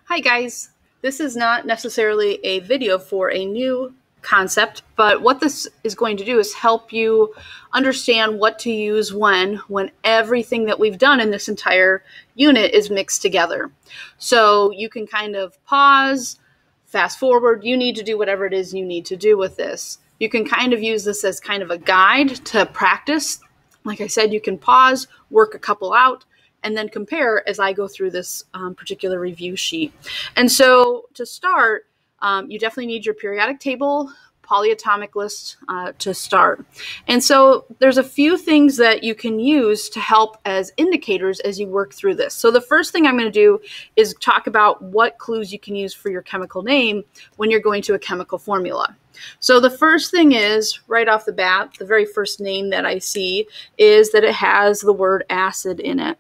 Hi guys, this is not necessarily a video for a new concept, but what this is going to do is help you understand what to use when everything that we've done in this entire unit is mixed together. So you can kind of pause, fast forward, you need to do whatever it is you need to do with this. You can kind of use this as kind of a guide to practice. Like I said, you can pause, work a couple out, and then compare as I go through this particular review sheet. And so to start, you definitely need your periodic table, polyatomic list to start. And so there's a few things that you can use to help as indicators as you work through this. So the first thing I'm going to do is talk about what clues you can use for your chemical name when you're going to a chemical formula. So the first thing is, right off the bat, the very first name that I see is that it has the word acid in it.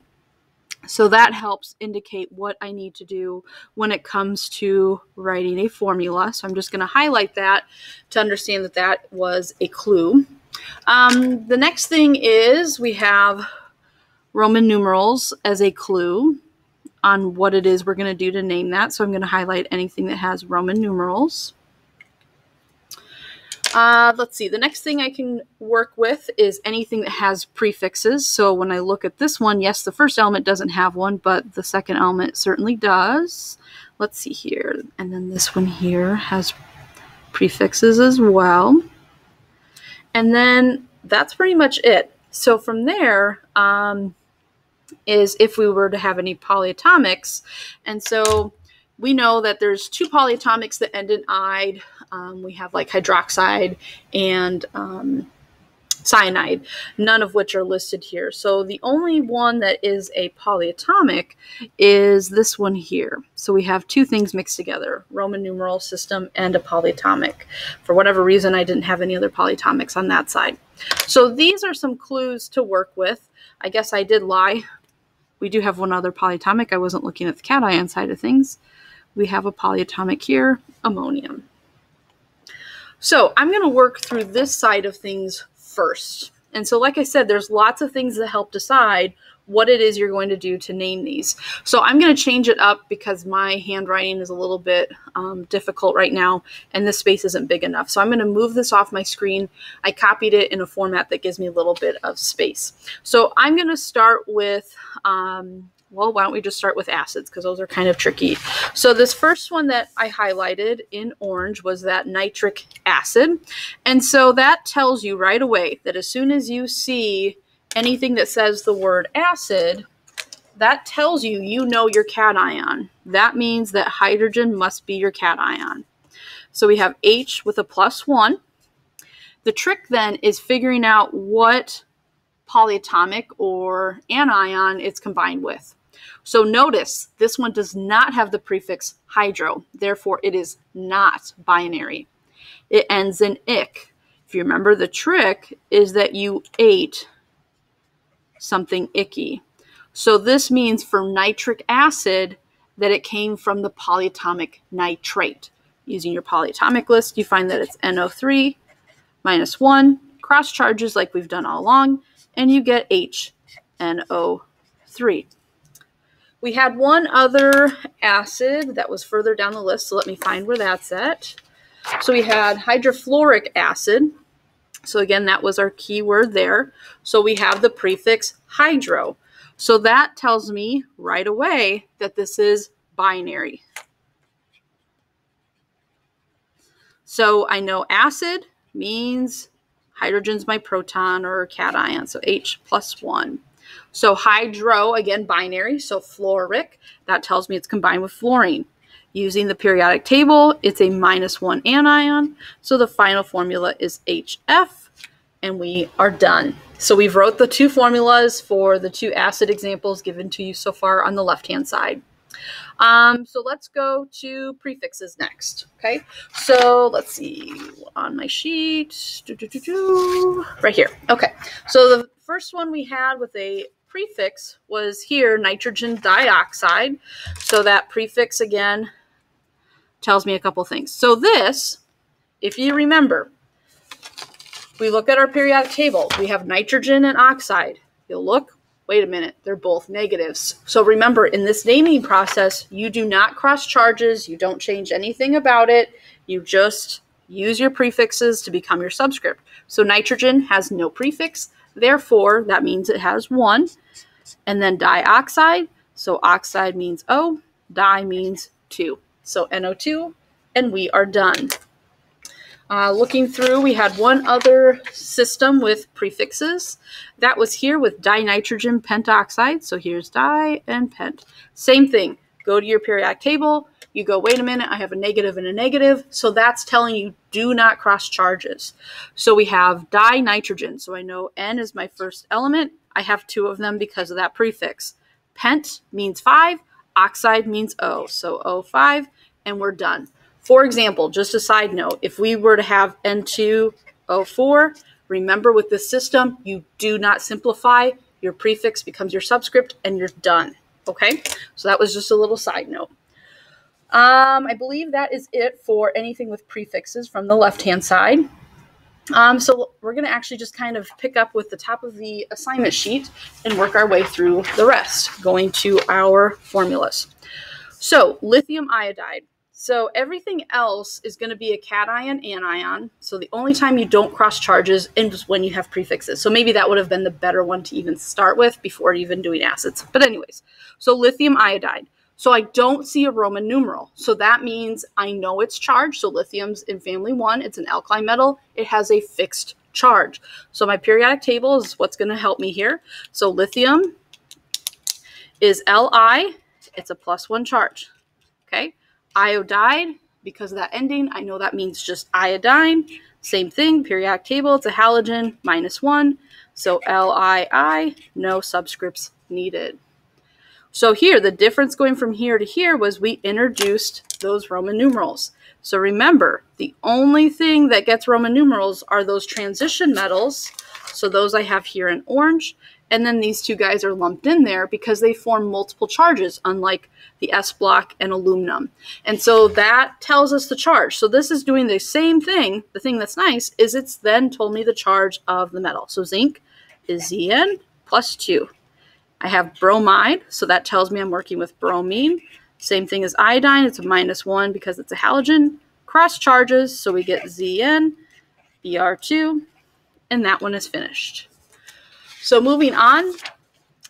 So that helps indicate what I need to do when it comes to writing a formula. So I'm just going to highlight that to understand that that was a clue. The next thing is we have Roman numerals as a clue on what it is we're going to do to name that. So I'm going to highlight anything that has Roman numerals. Let's see, the next thing I can work with is anything that has prefixes. So when I look at this one, yes, the first element doesn't have one, but the second element certainly does. Let's see here. And then this one here has prefixes as well. And then that's pretty much it. So from there is if we were to have any polyatomics. And so we know that there's two polyatomics that end in "ide." We have like hydroxide and cyanide, none of which are listed here. So the only one that is a polyatomic is this one here. So we have two things mixed together, Roman numeral system and a polyatomic. For whatever reason, I didn't have any other polyatomics on that side. So these are some clues to work with. I guess I did lie. We do have one other polyatomic. I wasn't looking at the cation side of things. We have a polyatomic here, ammonium. So I'm going to work through this side of things first. And so like I said, there's lots of things that help decide what it is you're going to do to name these. So I'm going to change it up because my handwriting is a little bit difficult right now and this space isn't big enough. So I'm going to move this off my screen. I copied it in a format that gives me a little bit of space. So I'm going to start with well, why don't we just start with acids because those are kind of tricky. So this first one that I highlighted in orange was that nitric acid. And so that tells you right away that as soon as you see anything that says the word acid, that tells you you know your cation. That means that hydrogen must be your cation. So we have H with a +1. The trick then is figuring out what polyatomic or anion it's combined with. So notice this one does not have the prefix hydro, therefore it is not binary. It ends in ic. If you remember, the trick is that you ate something icky. So this means for nitric acid that it came from the polyatomic nitrate. Using your polyatomic list, you find that it's NO3 -1, cross charges like we've done all along, and you get HNO3. We had one other acid that was further down the list, so let me find where that's at. So we had hydrofluoric acid. So again, that was our key word there. So we have the prefix hydro. So that tells me right away that this is binary. So I know acid means hydrogen's my proton or cation, so H +1. So hydro, again, binary, so fluoric. That tells me it's combined with fluorine. Using the periodic table, it's a -1 anion. So the final formula is HF, and we are done. So we've wrote the two formulas for the two acid examples given to you so far on the left-hand side. So let's go to prefixes next. Okay, so let's see on my sheet, right here. Okay, so the first one we had with a prefix was here, nitrogen dioxide. So that prefix again tells me a couple things. So this, if you remember, we look at our periodic table, we have nitrogen and oxide. You'll look, wait a minute, they're both negatives. So remember, in this naming process, you do not cross charges. You don't change anything about it. You just use your prefixes to become your subscript. So nitrogen has no prefix. Therefore, that means it has 1. And then dioxide. So oxide means O. Di means 2. So NO2. And we are done. Looking through, we had one other system with prefixes. That was here with dinitrogen pentoxide. So here's di and pent. Same thing. Go to your periodic table. You go, wait a minute, I have a negative and a negative. So that's telling you do not cross charges. So we have dinitrogen. So I know N is my first element. I have 2 of them because of that prefix. Pent means 5. Oxide means O. So O5, and we're done. For example, just a side note, if we were to have N2O4, remember with this system, you do not simplify. Your prefix becomes your subscript and you're done. Okay, so that was just a little side note. I believe that is it for anything with prefixes from the left-hand side. So we're going to actually just kind of pick up with the top of the assignment sheet and work our way through the rest, going to our formulas. So lithium iodide. So everything else is going to be a cation, anion. So the only time you don't cross charges is when you have prefixes. So maybe that would have been the better one to even start with before even doing acids. But anyways, so lithium iodide. So I don't see a Roman numeral. So that means I know it's charged. So lithium's in family 1. It's an alkali metal. It has a fixed charge. So my periodic table is what's going to help me here. So lithium is Li. It's a +1 charge. Okay. Iodide, because of that ending, I know that means just iodine. Same thing, periodic table, it's a halogen, -1. So Lii, no subscripts needed. So here, the difference going from here to here was we introduced those Roman numerals. So remember, the only thing that gets Roman numerals are those transition metals. So those I have here in orange. And then these 2 guys are lumped in there because they form multiple charges, unlike the S block and aluminum. And so that tells us the charge. So this is doing the same thing. The thing that's nice is it's then told me the charge of the metal. So zinc is Zn +2. I have bromide, so that tells me I'm working with bromine. Same thing as iodine. It's a -1 because it's a halogen. Cross charges, so we get Zn, Br2, and that one is finished. So moving on,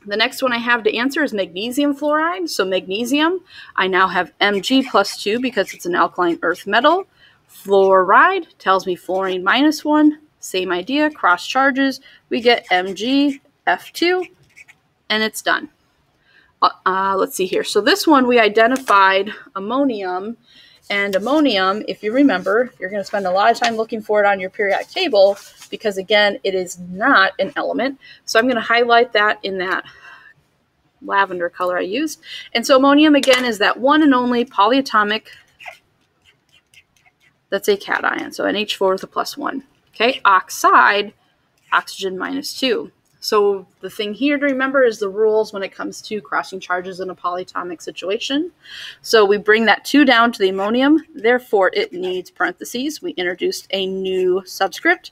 the next one I have to answer is magnesium fluoride. So magnesium, I now have Mg +2 because it's an alkaline earth metal. Fluoride tells me fluorine -1. Same idea, cross charges. We get MgF2, and it's done. Let's see here. So this one we identified ammonium. And ammonium, if you remember, you're going to spend a lot of time looking for it on your periodic table because, again, it is not an element. So I'm going to highlight that in that lavender color I used. And so ammonium, again, is that one and only polyatomic that's a cation. So NH4 with a +1. Okay, oxide, oxygen -2. So the thing here to remember is the rules when it comes to crossing charges in a polyatomic situation. So we bring that 2 down to the ammonium. Therefore, it needs parentheses. We introduced a new subscript,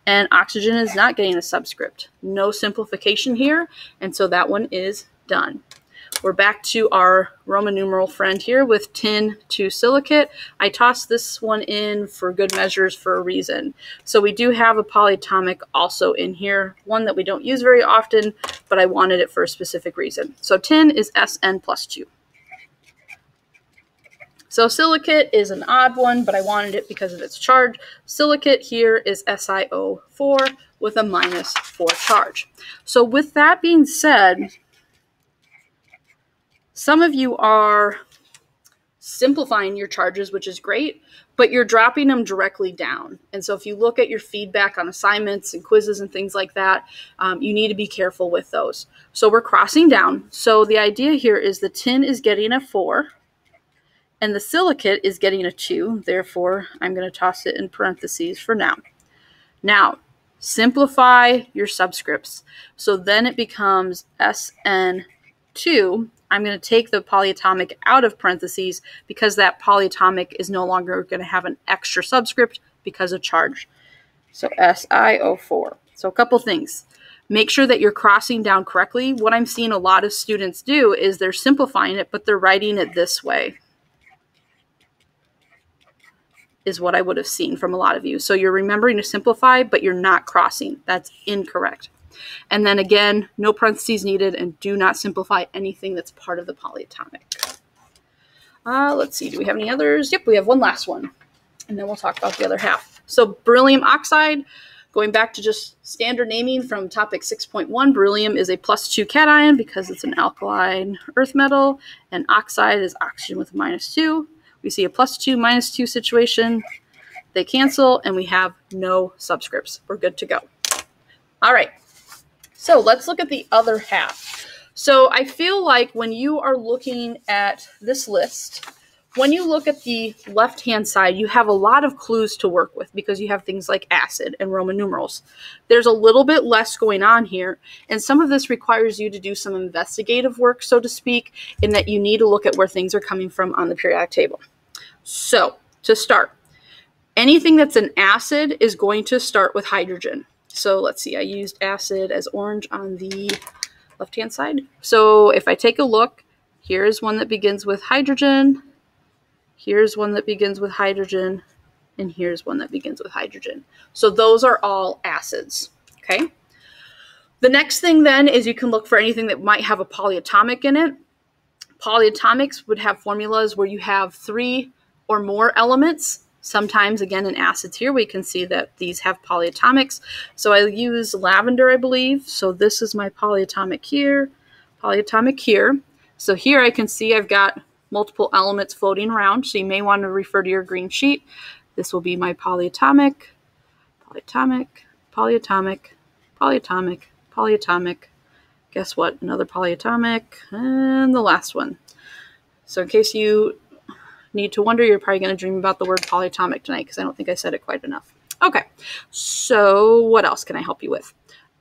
and oxygen is not getting a subscript. No simplification here, and so that one is done. We're back to our Roman numeral friend here with tin to silicate. I tossed this one in for good measures for a reason. So we do have a polyatomic also in here, one that we don't use very often, but I wanted it for a specific reason. So tin is Sn +2. So silicate is an odd one, but I wanted it because of its charge. Silicate here is SiO4 with a -4 charge. So with that being said, some of you are simplifying your charges, which is great, but you're dropping them directly down. And so if you look at your feedback on assignments and quizzes and things like that, you need to be careful with those. So we're crossing down. So the idea here is the tin is getting a 4 and the silicate is getting a 2. Therefore, I'm going to toss it in parentheses for now. Now, simplify your subscripts. So then it becomes SN2. I'm going to take the polyatomic out of parentheses because that polyatomic is no longer going to have an extra subscript because of charge. So SiO4. So a couple things. Make sure that you're crossing down correctly. What I'm seeing a lot of students do is they're simplifying it, but they're writing it this way, is what I would have seen from a lot of you. So you're remembering to simplify, but you're not crossing. That's incorrect. And then again, no parentheses needed, and do not simplify anything that's part of the polyatomic. Let's see, do we have any others? Yep, we have one last one, and then we'll talk about the other half. So beryllium oxide, going back to just standard naming from topic 6.1, beryllium is a +2 cation because it's an alkaline earth metal, and oxide is oxygen with a -2. We see a +2, -2 situation. They cancel, and we have no subscripts. We're good to go. All right, so let's look at the other half. So I feel like when you are looking at this list, when you look at the left-hand side, you have a lot of clues to work with because you have things like acid and Roman numerals. There's a little bit less going on here, and some of this requires you to do some investigative work, so to speak, in that you need to look at where things are coming from on the periodic table. So, to start, anything that's an acid is going to start with hydrogen. So let's see, I used acid as orange on the left-hand side. So if I take a look, here's one that begins with hydrogen, here's one that begins with hydrogen, and here's one that begins with hydrogen. So those are all acids, okay? The next thing then is you can look for anything that might have a polyatomic in it. Polyatomics would have formulas where you have 3 or more elements. Sometimes, again, in acids here, we can see that these have polyatomics. So I use lavender, I believe. So this is my polyatomic here, polyatomic here. So here I can see I've got multiple elements floating around. So you may want to refer to your green sheet. This will be my polyatomic, polyatomic, polyatomic, polyatomic, polyatomic. Guess what? Another polyatomic, and the last one. So in case you need to wonder, you're probably going to dream about the word polyatomic tonight because I don't think I said it quite enough. Okay, so what else can I help you with?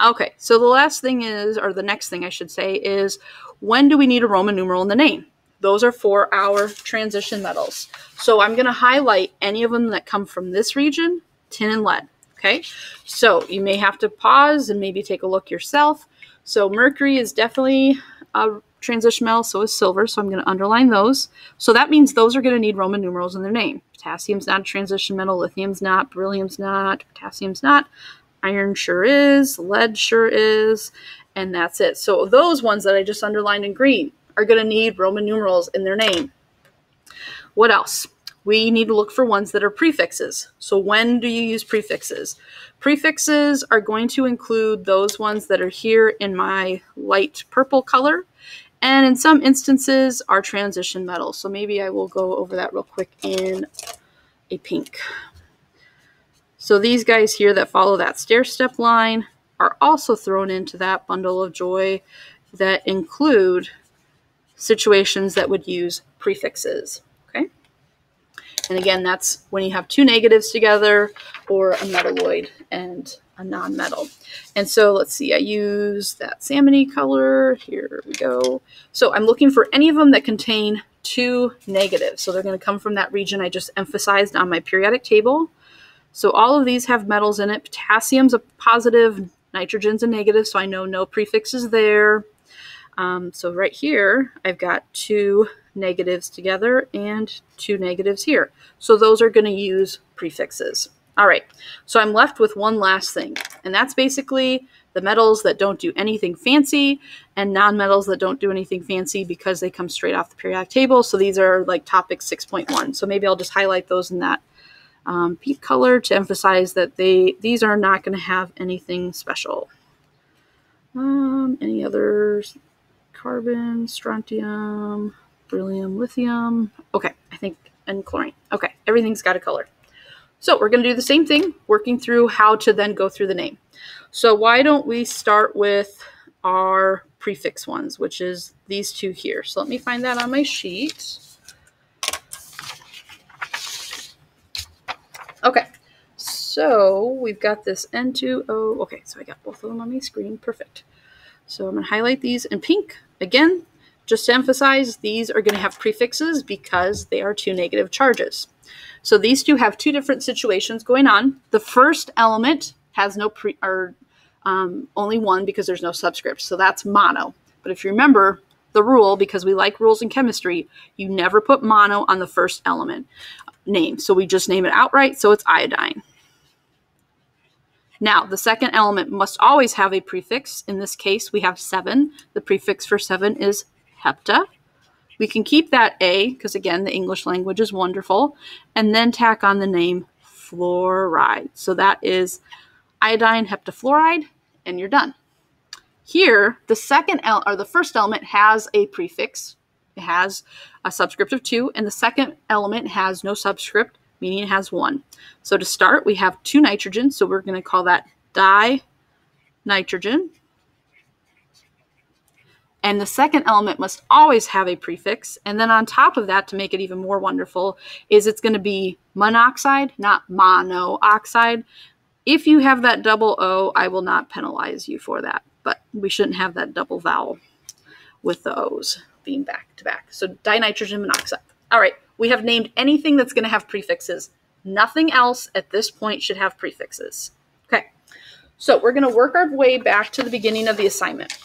Okay, so the last thing is, or the next thing I should say is, when do we need a Roman numeral in the name? Those are for our transition metals. So I'm going to highlight any of them that come from this region, tin and lead. Okay, so you may have to pause and maybe take a look yourself. So mercury is definitely a transition metal, so is silver, so I'm going to underline those. So that means those are going to need Roman numerals in their name. Potassium's not a transition metal, lithium's not, beryllium's not, potassium's not, iron sure is, lead sure is, and that's it. So those ones that I just underlined in green are going to need Roman numerals in their name. What else? We need to look for ones that are prefixes. So when do you use prefixes? Prefixes are going to include those ones that are here in my light purple color, and in some instances are transition metals. So maybe I will go over that real quick in a pink. So these guys here that follow that stair-step line are also thrown into that bundle of joy that include situations that would use prefixes. Okay? And again, that's when you have 2 negatives together, or a metalloid and a non-metal. And so let's see, I use that salmon-y color. Here we go. So I'm looking for any of them that contain 2 negatives. So they're going to come from that region I just emphasized on my periodic table. So all of these have metals in it. Potassium's a positive, nitrogen's a negative, so I know no prefixes there. So right here, I've got 2 negatives together and 2 negatives here. So those are going to use prefixes. All right, so I'm left with one last thing, and that's basically the metals that don't do anything fancy and non-metals that don't do anything fancy because they come straight off the periodic table. So these are like topic 6.1. So maybe I'll just highlight those in that pink color to emphasize that these are not going to have anything special. Any others? Carbon, strontium, beryllium, lithium. Okay, I think, and chlorine. Okay, everything's got a color. So we're going to do the same thing, working through how to then go through the name. So why don't we start with our prefix ones, which is these 2 here. So let me find that on my sheet. Okay, so we've got this N2O. Okay, so I got both of them on my screen. Perfect. So I'm going to highlight these in pink. Again, just to emphasize, these are going to have prefixes because they are 2 negative charges. So these 2 have 2 different situations going on. The first element has no only one because there's no subscript. So that's mono. But if you remember the rule, because we like rules in chemistry, you never put mono on the first element name. So we just name it outright. So it's iodine. Now, the second element must always have a prefix. In this case, we have 7. The prefix for 7 is hepta. We can keep that A, because again, the English language is wonderful, and then tack on the name fluoride. So that is iodine heptafluoride, and you're done. Here, the first element has a prefix. It has a subscript of 2, and the second element has no subscript, meaning it has 1. So to start, we have 2 nitrogen, so we're going to call that dinitrogen. And the second element must always have a prefix. And then on top of that, to make it even more wonderful, is it's going to be monoxide, not monoxide. If you have that double O, I will not penalize you for that. But we shouldn't have that double vowel with the O's being back to back. So dinitrogen monoxide. All right, we have named anything that's going to have prefixes. Nothing else at this point should have prefixes. Okay, so we're going to work our way back to the beginning of the assignment.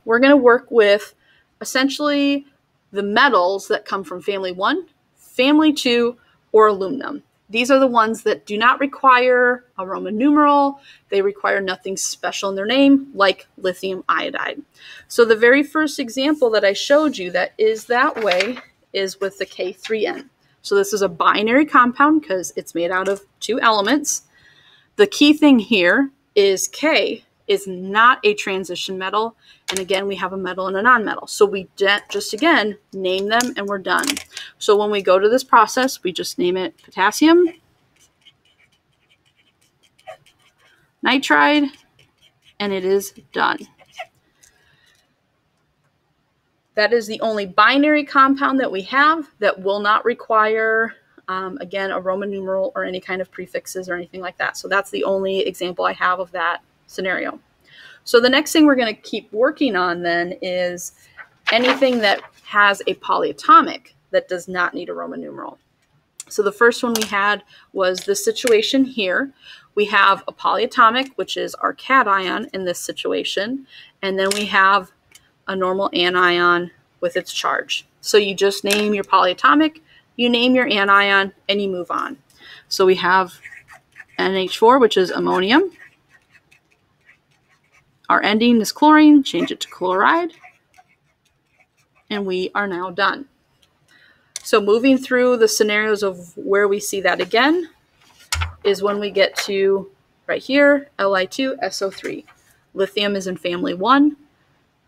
We're going to work with essentially the metals that come from family 1, family 2, or aluminum. These are the ones that do not require a Roman numeral. They require nothing special in their name, like lithium iodide. So the very first example that I showed you that is that way is with the K3N. So this is a binary compound because it's made out of 2 elements. The key thing here is K is not a transition metal. And again, we have a metal and a non-metal. So we just, again, name them and we're done. So when we go to this process, we just name it potassium nitride, and it is done. That is the only binary compound that we have that will not require, again, a Roman numeral or any kind of prefixes or anything like that. So that's the only example I have of that scenario. So the next thing we're going to keep working on then is anything that has a polyatomic that does not need a Roman numeral. So the first one we had was this situation here. We have a polyatomic, which is our cation in this situation, and then we have a normal anion with its charge. So you just name your polyatomic, you name your anion, and you move on. So we have NH4, which is ammonium. Our ending is chlorine, change it to chloride, and we are now done. So moving through the scenarios of where we see that again is when we get to right here, Li2SO3. Lithium is in family 1,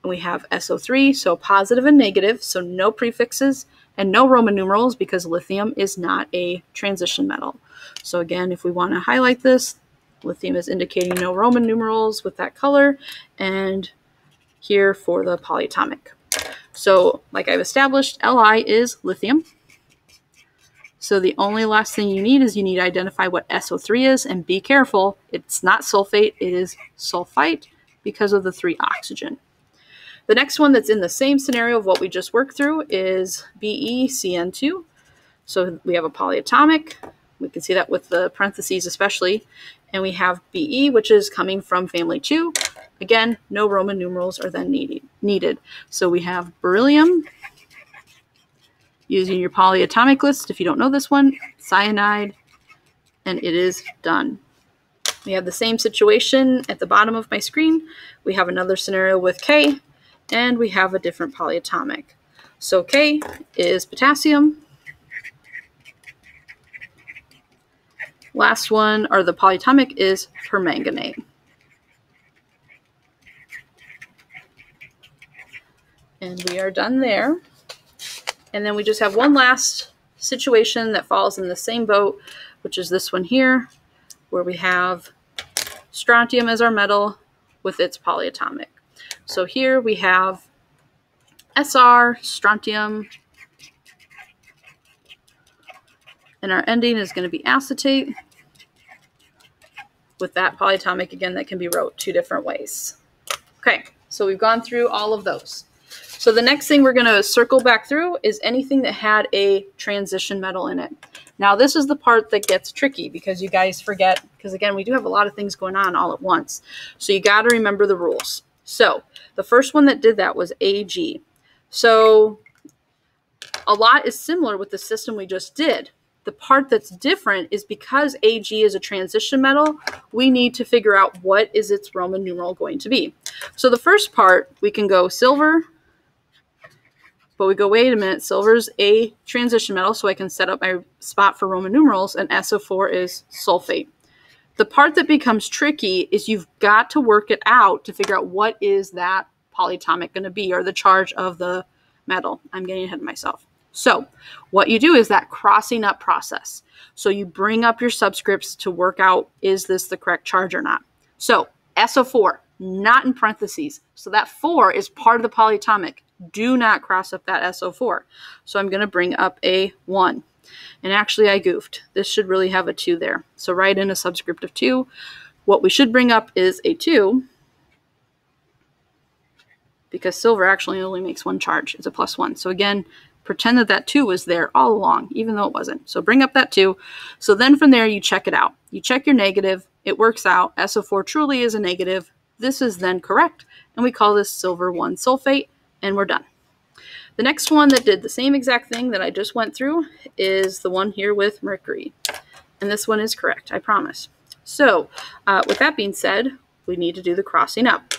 and we have SO3, so positive and negative, so no prefixes and no Roman numerals because lithium is not a transition metal. So again, if we want to highlight this, lithium is indicating no Roman numerals with that color, and here for the polyatomic. So like I've established, Li is lithium. So the only last thing you need is you need to identify what SO3 is, and be careful, it's not sulfate, it is sulfite because of the 3 oxygen. The next one that's in the same scenario of what we just worked through is BeCN2. So we have a polyatomic. We can see that with the parentheses especially. And we have Be, which is coming from family 2. Again, no Roman numerals are then needed. So we have beryllium, using your polyatomic list, if you don't know this one, cyanide, and it is done. We have the same situation at the bottom of my screen. We have another scenario with K, and we have a different polyatomic. So K is potassium. Last one, or the polyatomic, is permanganate. And we are done there. And then we just have one last situation that falls in the same boat, which is this one here, where we have strontium as our metal with its polyatomic. So here we have Sr, strontium, and our ending is going to be acetate with that polyatomic again that can be wrote 2 different ways. Okay, so we've gone through all of those. So the next thing we're going to circle back through is anything that had a transition metal in it. Now this is the part that gets tricky because you guys forget, because again, we do have a lot of things going on all at once. So you got to remember the rules. So the first one that did that was AG. So a lot is similar with the system we just did. The part that's different is because AG is a transition metal, we need to figure out what is its Roman numeral going to be. So the first part, we can go silver, but we go, wait a minute, silver's a transition metal, so I can set up my spot for Roman numerals, and SO4 is sulfate. The part that becomes tricky is you've got to work it out to figure out what is that polyatomic going to be, or the charge of the metal. I'm getting ahead of myself. So what you do is that crossing up process. So you bring up your subscripts to work out, is this the correct charge or not? So SO4, not in parentheses. So that 4 is part of the polyatomic. Do not cross up that SO4. So I'm going to bring up a 1. And actually I goofed. This should really have a 2 there. So write in a subscript of 2. What we should bring up is a 2, because silver actually only makes 1 charge. It's a +1. So again, pretend that that 2 was there all along, even though it wasn't. So bring up that 2. So then from there, you check it out. You check your negative. It works out. SO4 truly is a negative. This is then correct. And we call this silver 1 sulfate, and we're done. The next one that did the same exact thing that I just went through is the one here with mercury. And this one is correct, I promise. So with that being said, we need to do the crossing up.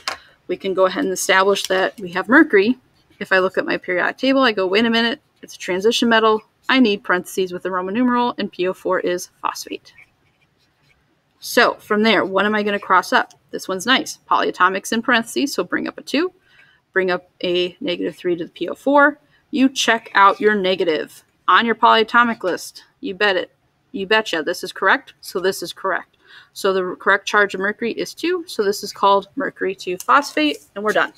We can go ahead and establish that we have mercury. If I look at my periodic table, I go, wait a minute, it's a transition metal. I need parentheses with the Roman numeral, and PO4 is phosphate. So from there, what am I going to cross up? This one's nice. Polyatomics in parentheses, so bring up a 2. Bring up a -3 to the PO4. You check out your negative on your polyatomic list. You bet it. You betcha. This is correct, so this is correct. So the correct charge of mercury is 2, so this is called mercury 2 phosphate, and we're done.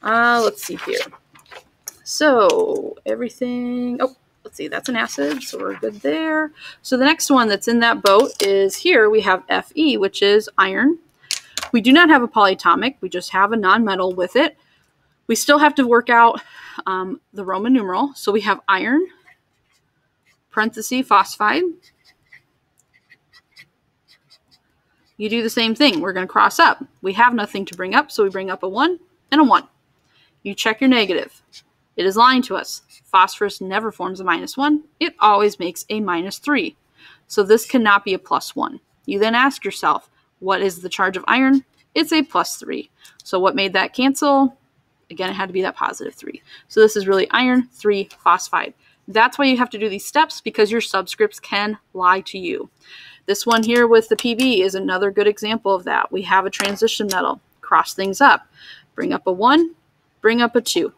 Let's see here. So everything, let's see, that's an acid, so we're good there. So the next one that's in that boat is here we have Fe, which is iron. We do not have a polyatomic, we just have a nonmetal with it. We still have to work out the Roman numeral. So we have iron, parenthesis, phosphide. You do the same thing. We're going to cross up. We have nothing to bring up, so we bring up a 1 and a 1. You check your negative. It is lying to us. Phosphorus never forms a -1. It always makes a -3. So this cannot be a +1. You then ask yourself, what is the charge of iron? It's a +3. So what made that cancel? Again, it had to be that +3. So this is really iron 3 phosphide. That's why you have to do these steps, because your subscripts can lie to you. This one here with the PB is another good example of that. We have a transition metal. Cross things up. Bring up a 1. Bring up a 2.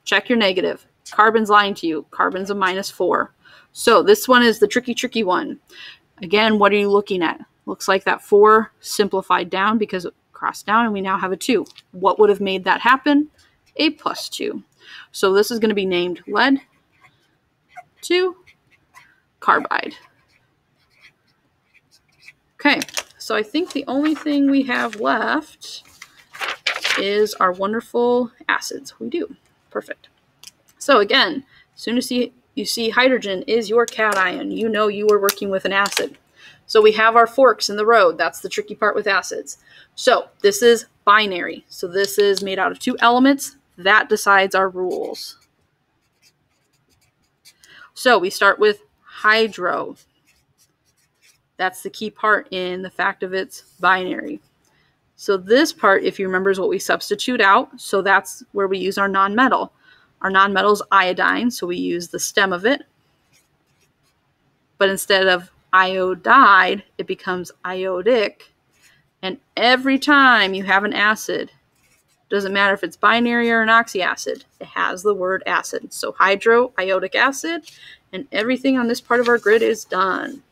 Check your negative. Carbon's lying to you. Carbon's a -4. So this one is the tricky one. Again, what are you looking at? Looks like that 4 simplified down because it crossed down, and we now have a 2. What would have made that happen? A +2. So this is going to be named lead 2 carbide. Okay, so I think the only thing we have left is our wonderful acids. We do. Perfect. So again, as soon as you see hydrogen is your cation, you know you are working with an acid. So we have our forks in the road. That's the tricky part with acids. So this is binary. So this is made out of 2 elements. That decides our rules. So we start with hydro. That's the key part in the fact of its binary. So this part, if you remember, is what we substitute out. So that's where we use our nonmetal. Our nonmetal is iodine, so we use the stem of it. But instead of iodide, it becomes iodic. And every time you have an acid, doesn't matter if it's binary or an oxyacid, it has the word acid. So hydro, iodic acid, and everything on this part of our grid is done.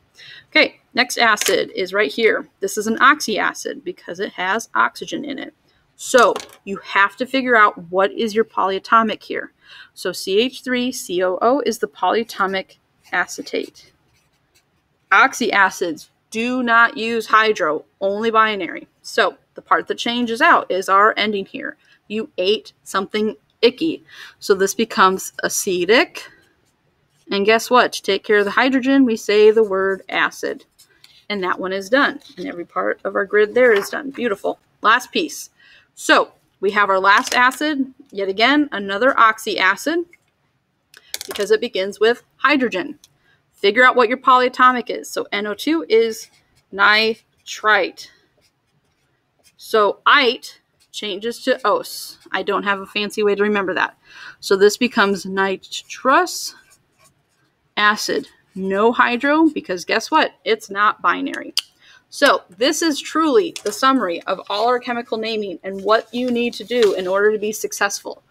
Okay, next acid is right here. This is an oxyacid because it has oxygen in it. So you have to figure out what is your polyatomic here. So CH3COO is the polyatomic acetate. Oxyacids do not use hydro, only binary. So the part that changes out is our ending here. You ate something icky. So this becomes acetic. And guess what? To take care of the hydrogen, we say the word acid. And that one is done. And every part of our grid there is done. Beautiful. Last piece. So we have our last acid. Yet again, another oxyacid because it begins with hydrogen. Figure out what your polyatomic is. So NO2 is nitrite. So ite changes to -ose. I don't have a fancy way to remember that. So this becomes nitrous acid. No hydro, because guess what? It's not binary. So this is truly the summary of all our chemical naming and what you need to do in order to be successful.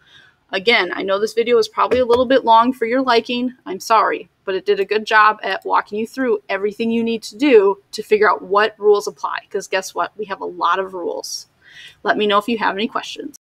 Again, I know this video is probably a little bit long for your liking. I'm sorry, but it did a good job at walking you through everything you need to do to figure out what rules apply. Because guess what? We have a lot of rules. Let me know if you have any questions.